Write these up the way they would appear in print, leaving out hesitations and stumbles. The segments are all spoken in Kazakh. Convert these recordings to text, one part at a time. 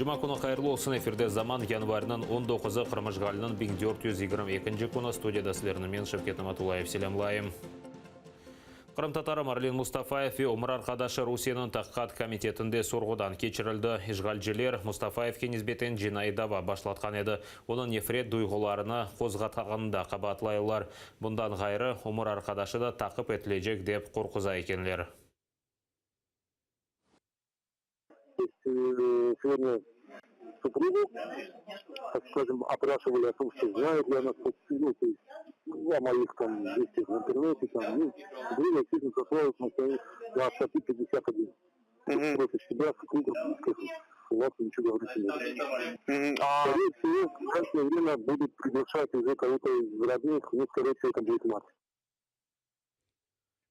Жұма күні қайырлы olsun, эфирде заман январының 19-ы Қырмыжғалының 1422 күні студияда сілерінің мен Шевкет Наматулаев селемлайым. Қырым татары Марлен Мустафаев и Омар Арқадашы Русияның таққат комитетінде сұрғыдан кечірілді. Ишғалжелер Мустафаевке низбетен жинай дава башлатқан еді. Оның нефрет дұйғыларына қозғатағында қабатлайлар. Бұндан ғайры Омар Арқадашы да тақып етілежек деп қорқыза екенлер. Сегодня супругу, так скажем, опрашивали о том, что знает ли она, о моих там действиях в интернете, там, время сильно сословилось на статью 51. Против себя супруга, у вас ничего говорить не будет. Скорее всего, в крайнее время будут приглашать уже кого-то из родных, но, скорее всего, это будет мать.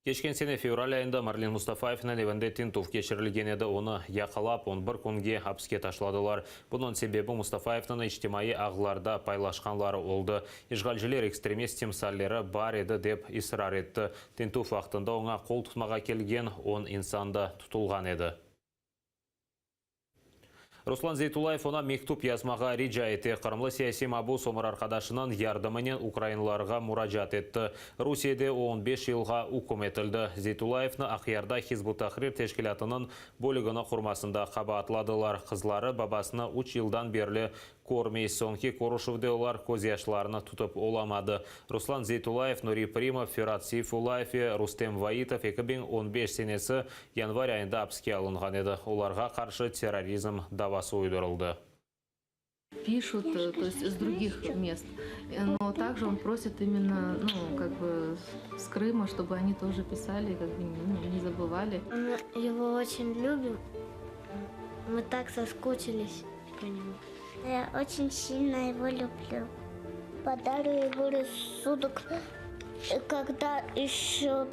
Кешкен сене февраль айында Марлен Мустафаевның евінде тинтуф кешірілген еді, оны яқылап 11 күнге хапске ташладылар. Бұның себебі Мустафаевның иштимаи ағыларда пайлашқанлары олды. Ишғалжелер экстремист темсаллері бар еді деп исрар етті. Тинтуф вақтында оңа қол тұтмаға келген 10 инсанда тұтылған еді. Руслан Зейтулаев она мектуб язмаға риджа еті. Қырымлы сияси мабус Омар Арқадашының ярдымынен украинларға мұражат етті. Русияде 15 жылға үкім етілді. Зейтулаевны Ақиярда Хизбут Тахрир тешкілатының бөлігіні құрмасында қабатладылар. Қызлары бабасына 3 жылдан берлі көрмей, соңки Корушевде олар көз яшларына тұтып оламады. Руслан Зейтулаев, Нури Примов, Ферат Сейфулаев, Рустем Ваитов 2015 сенесі январь айында апске алынған еді. Оларға қаршы терроризм давасы уйдырылды. Пишут, то есть из других мест, но также он просит именно, с Крыма, чтобы они тоже писали, не забывали. Мы его очень любим, мы так соскучились по нему. Я очень сильно его люблю. Подарю его рассудок, когда еще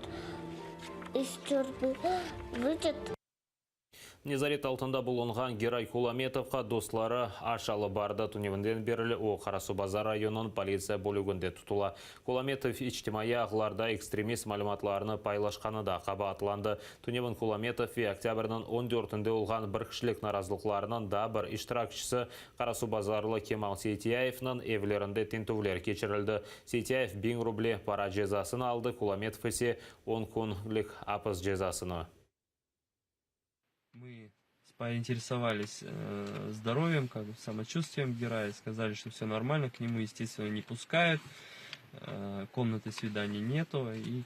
из тюрьмы выйдет. Незарет алтында бұлынған Герай Куламетовқа достлары ашалы барды. Түневінден берілі о Қарасу базар районын полиция бөлігінде тұтыла. Куламетов иштимаи ағыларда экстремист малыматларыны пайлашқаны да қабатланды. Түневін Куламетов октябрның 14-інде олған бір кішілік наразылықларының да бір иштиракшысы Қарасу базарлы Кемал Сейтияевның евлерінде тентувлер кечірілді. Сейтияев 1000 рубле пара жезасын алды, Куламетов есе 10 күнлік апыз жезасыны. Мы поинтересовались здоровьем, самочувствием Герая, сказали, что все нормально, к нему, естественно, не пускают, комнаты свиданий нету, и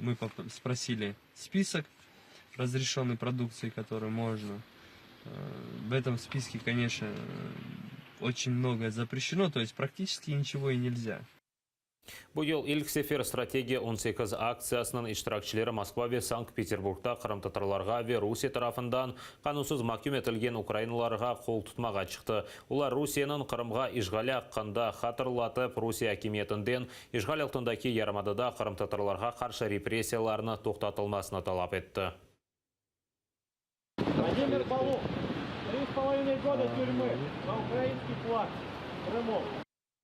мы спросили список разрешенной продукции, которую можно. В этом списке, конечно, очень многое запрещено, то есть практически ничего и нельзя. Бұл ilk сефер стратегия 18 акциясының иштиракчылары Москва ве Санкт-Петербургта Қырым татарларға ве Русия тарафындан қанусыз mahkum етілген украиналарға қол тұтмаға шықты. Олар Русияның Қырымға ишғалі аққанда хатырлатып, Русия хакимиетінден ишғал алтындаки ярмадыда Қырым татарларға қаршы репрессияларны тоқтатылмасына талап етті. Владимир Балух, 3,5 года тюрьмы на украинский флаг Крымов.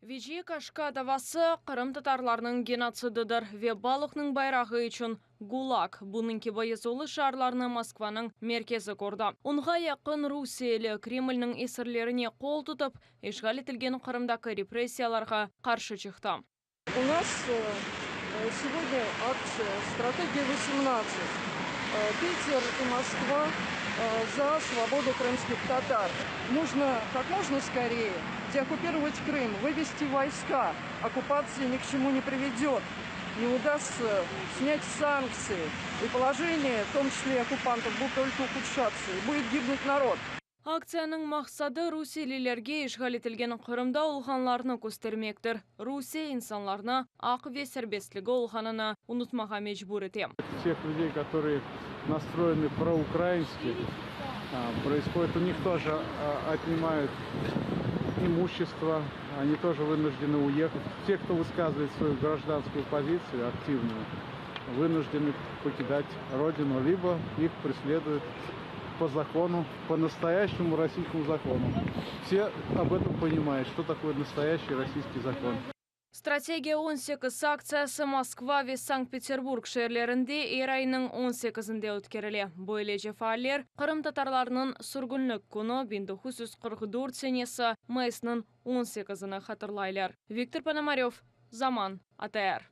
Вичи Кашка давасы Қырым татарларының геноцидыдыр. Ве балықның байрағы үшін ГУЛАГ. Бұныңки байызолы шарларны Москваның меркезі көрді. Онға яқын Русиялы Кремльнің есірлеріне қол тұтып, ишғал етілген Қырымдағы репрессияларға қаршы шықты. У нас сегодня акция «Стратегия 18». Питер и Москва за свободу крымских татар. Нужно как можно скорее деоккупировать Крым, вывести войска. Оккупация ни к чему не приведет. Не удастся снять санкции. И положение, в том числе и оккупантов, будет только ухудшаться. И будет гибнуть народ. Акцияның мақсады Русиялілерге ишғал етілген Қырымда олғанларны көстермектір. Русия инсанларына ақ ве сербестлігі олғанына ұнытмаға мечбур етем. Тех людей, которые настроены проукраински, происходит, у них тоже отнимают имущество, они тоже вынуждены уехать. Те, кто высказывает свою гражданскую позицию активную, вынуждены покидать родину, либо их преследуют по закону, по настоящему российскому закону. Все об этом понимают, что такое настоящий российский закон. Стратегия 18 акциясы Москва ve Санкт-Петербург шерлерінде айының 18-інде өткеріле. Böylece faaliyet Kırım Tatarlarının sürgünlük günü 1944 senesi Mayıs'nın 18'ini hatırlaylar. Виктор Пономарев, Zaman, ATR.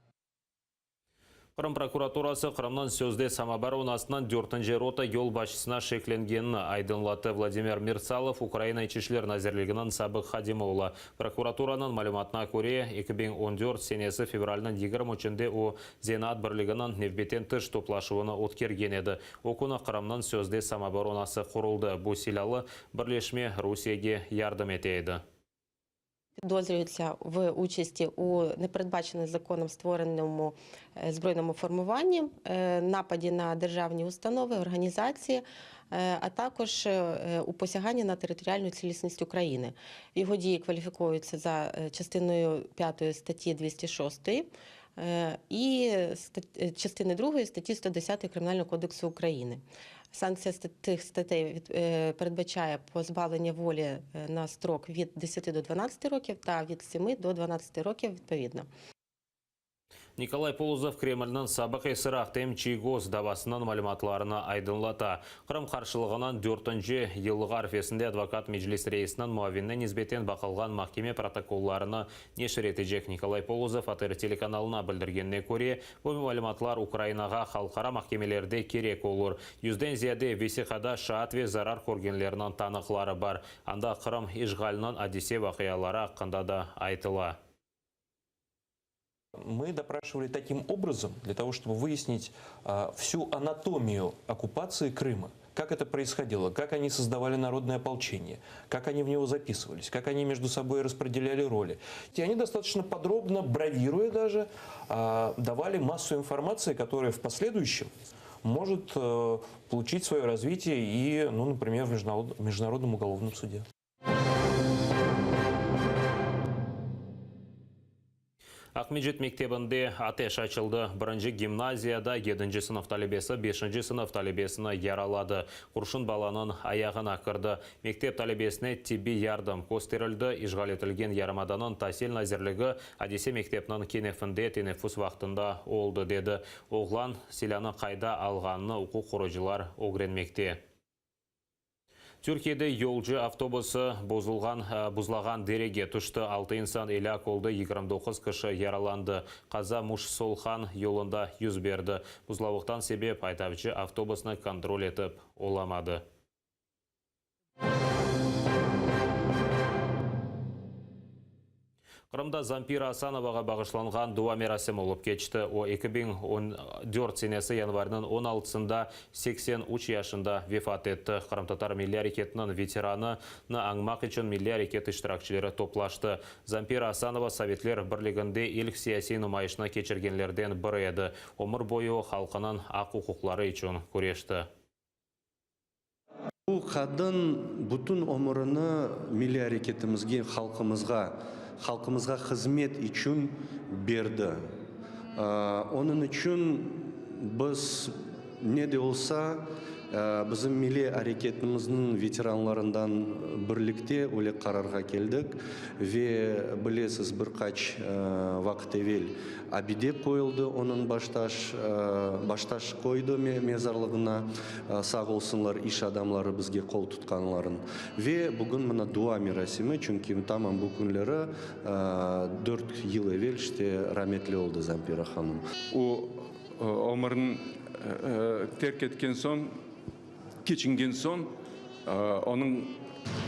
Қырым прокуратурасы Қырымнан сөзде самооборонасынан 4-ші рота yol başçısına шекленгенін айдынлаты. Владимир Мирсалов Украина ішішілер назерлігінің Сабық Хадимовла. Прокуратураның малюматына көре 2014 сенесі февралінің 23-інде о Зенат бірлігінің невбетен тыш топлашуыны өткерген еді. Окуна Қырымнан сөзде самооборонасы құрылды. Бұл силалы бірлешме Русияге ярдым етейді. Підозрюються в участі у непередбаченому законом створеному збройному формуванні, нападі на державні установи, організації, а також у посяганні на територіальну цілісність України. Його дії кваліфікуються за частиною 5 статті 206 і частини 2 статті 110 Кримінального кодексу України. Санкція тих статей передбачає позбавлення волі на строк від 10 до 12 років та від 7 до 12 років відповідно. Николай Полозов Кремльнің сабық есірақ чийгоз давасынан малюматларына айдынлата. Қырым қаршылығынан 4-ші елғы арфесінде адвокат меджлис рейсінің муавинне низбетен бақылған махкеме протоколларына нешір етежек. Николай Полозов атыр телеканалына білдіргенне көре, бұл малюматлар Украинаға халқара махкемелерде керек olur. 100-ден зияде весиқада шаат ве зарар көргенлерінің танықлары бар. Анда Қырым ишғалынан Одиссей вақиялары ақында да айтыла. Мы допрашивали таким образом, для того, чтобы выяснить всю анатомию оккупации Крыма. Как это происходило, как они создавали народное ополчение, как они в него записывались, как они между собой распределяли роли. И они достаточно подробно, бравируя даже, давали массу информации, которая в последующем может получить свое развитие и, например, в Международном уголовном суде. Ақмежет мектебінде атеш açılды. Бірінші гимназияда 7-ші сынып талебесі 5-ші сынып талебесіні яралады. Құршын баланың аяғына кірді. Мектеп талебесіне тибби ярдым көстерілді. Ишғал етілген ярымаданын тасел назерлігі Одиссей мектепінің кенефінде тенефус вақтында олды деді. Оғлан силяны қайда алғанны оқу құрыжылар огренмекте. Түркияда yolcu автобусы бұзылған дереге түшті. 6 инсан елі қолды, 29 кіші яраланды. Қаза Муш-Солхан yolunda yüz берді. Бұзылауықтан себеп айтавчы автобусны контроль етіп оламады. Қырымда Зампира Асановаға бағышланған дуа мерасим олып кечті. О 2014 сенесі январының 16-сында 83 яшында вефат етті. Қырым татар милли әрекетінің ветераны аңмақ үшін милли әрекет іштіракчылары топлашты. Зампира Асанова Советлер бірлігінде ilk сияси нұмайышына кечіргенлерден бірі еді. Өмір бойы халқының ақ құқықлары үшін күрешті. Бұл қадын бүтін өміріні милли әрекетімізге, халқымызға қызмет үшін берді. Оның үшін біз не де олса біздің милли әрекетіміздің ветеранларından бірлікте өлі қарарға келдік. Ве білесіз бірқач вақыт евел абиде қойылды, оның башташ қойды мезарлығына, сақ олсынлар иш адамлары бізге қол тұтқанларын. Ве бүгін мұна дуа мерасимі, чүнки тамам бұл күнлері 4 ел евел раметлі олды Зампира ханым. О өмірін терк еткен соң, кечінген соң, оның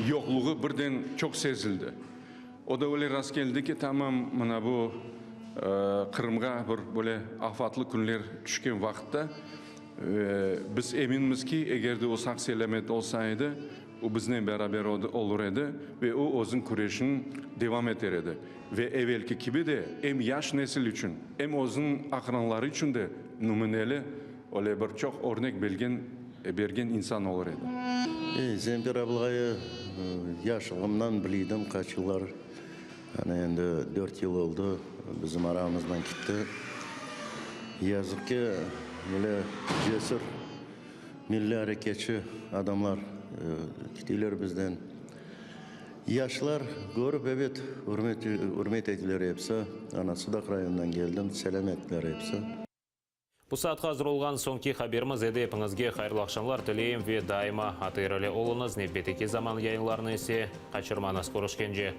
жоқлығы бірден çok сезілді. O da öyle rast geldi ki tamam mına bu Kırım'a böyle afatlı günler düşken vakitte biz eminimiz ki eğer de o saksı element olsaydı o bizimle beraber olur edi ve o özün kureyşini devam eder edi. Ve evvelki gibi de hem yaş nesil için hem özün akranları için de numuneli öyle bir çok örnek bergen insan olur edi. Зампир абылғайы яшылымнан білейдім қач жылдар. Енді 4 yıl oldu bizim aramızdan gitti. Yazık ki böyle cesur milli hareketçi adamlar gittiler bizden. Yaşlar görüp evet hürmet ettiler hepsi. Ana Sudak rayonundan geldim. Selam ettiler hepsi. Bu saat hazır olған соңки хаберіміз edepіңізге қайырлы ақшамлар тілейім ве дайыма атырылы олыңыз небетеке заман яйынларыны есе қачырманыз көрішкенже.